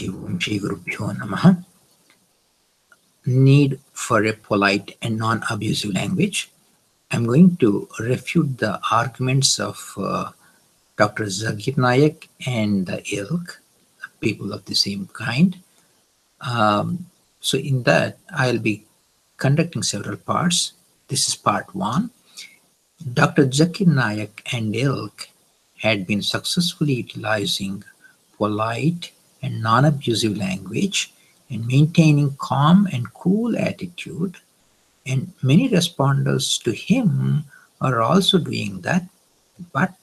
Om Shri Gurubhyo Namaha. Need for a polite and non-abusive language. I'm going to refute the arguments of Dr. Zakir Naik and the ilk, people of the same kind. So in that, I'll be conducting several parts. This is part 1. Dr. Zakir Naik and ilk had been successfully utilizing polite and non-abusive language and maintaining calm and cool attitude, and many respondents to him are also doing that, but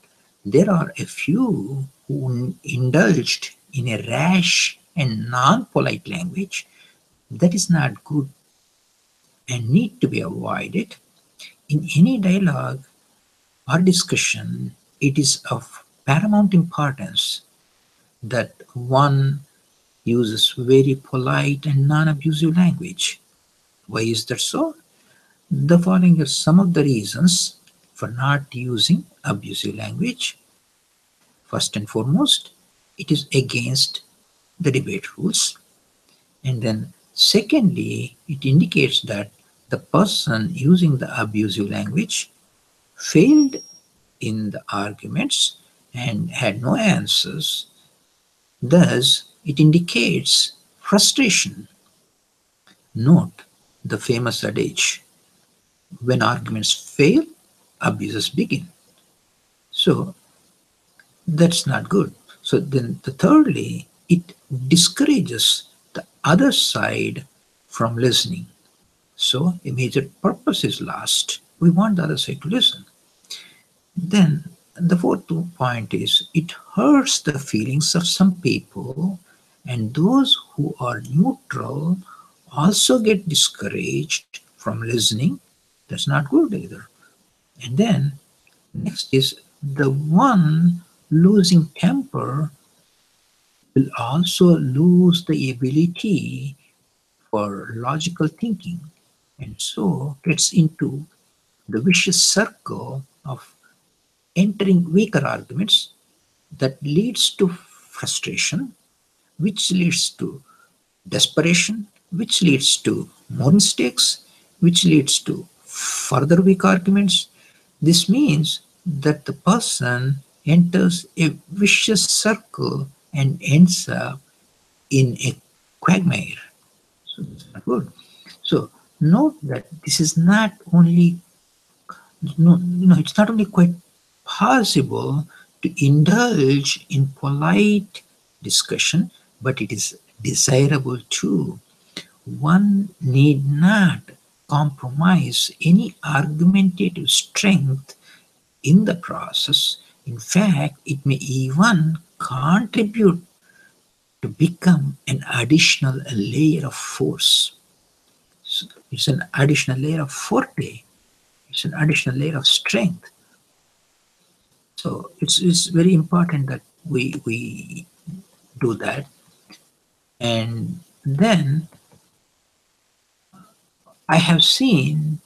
there are a few who indulged in a rash and non-polite language that is not good and need to be avoided. In any dialogue or discussion, it is of paramount importance that one uses very polite and non-abusive language. Why is that so? The following are some of the reasons for not using abusive language. First and foremost, it is against the debate rules. And then secondly, it indicates that the person using the abusive language failed in the arguments and had no answers. Thus, it indicates frustration. Note the famous adage, when arguments fail, abuses begin. So that's not good. So then thirdly, it discourages the other side from listening. So a major purpose is lost. We want the other side to listen. Then the fourth point is it hurts the feelings of some people, and those who are neutral also get discouraged from listening. That's not good either. And then next is the one losing temper will also lose the ability for logical thinking, and so gets into the vicious circle of entering weaker arguments that leads to frustration, which leads to desperation, which leads to more mistakes, which leads to further weak arguments. This means that the person enters a vicious circle and ends up in a quagmire. So that's not good. So note that this is not only it's not only quite possible to indulge in polite discussion, but it is desirable too. One need not compromise any argumentative strength in the process. In fact, it may even contribute to become an additional layer of force. So it's an additional layer of forte. It's an additional layer of strength. So it's very important that we do that. And then I have seen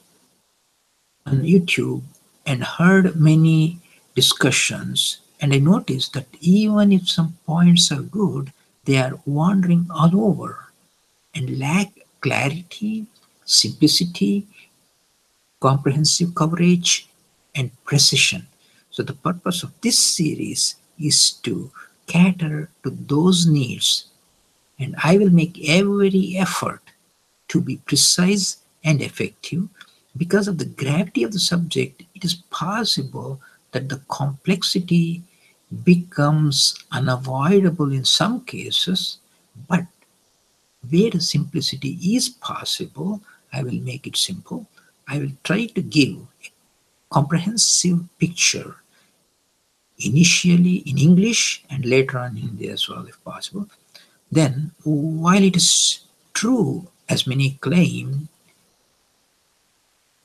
on YouTube and heard many discussions, and I noticed that even if some points are good, they are wandering all over and lack clarity, simplicity, comprehensive coverage, and precision. So the purpose of this series is to cater to those needs, and I will make every effort to be precise and effective. Because of the gravity of the subject, it is possible that the complexity becomes unavoidable in some cases, but where the simplicity is possible, I will make it simple. I will try to give a comprehensive picture, initially in English and later on in Hindi as well, if possible. Then, while it is true, as many claim,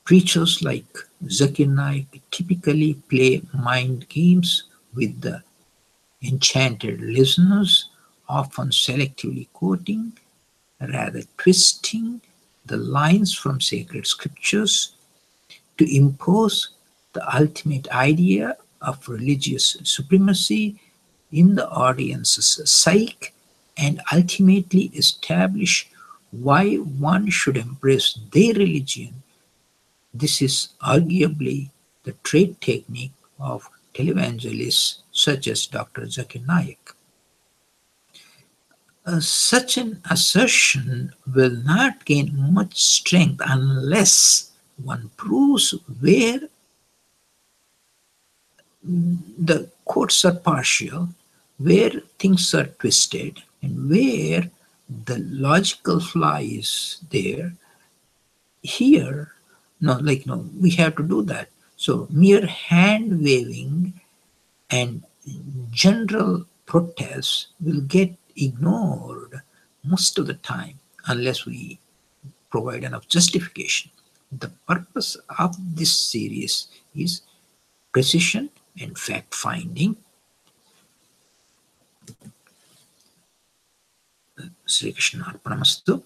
preachers like Zakir Naik typically play mind games with the enchanted listeners, often selectively quoting, rather twisting the lines from sacred scriptures to impose the ultimate idea of religious supremacy in the audience's psyche and ultimately establish why one should embrace their religion. This is arguably the trade technique of televangelists such as Dr. Zakir Naik. Such an assertion will not gain much strength unless one proves where the quotes are partial, where things are twisted, and where the logical flaw is there. Here, no, like no, we have to do that. So mere hand waving and general protests will get ignored most of the time unless we provide enough justification. The purpose of this series is precision and fact finding. Sri Krishna Arpanamastu.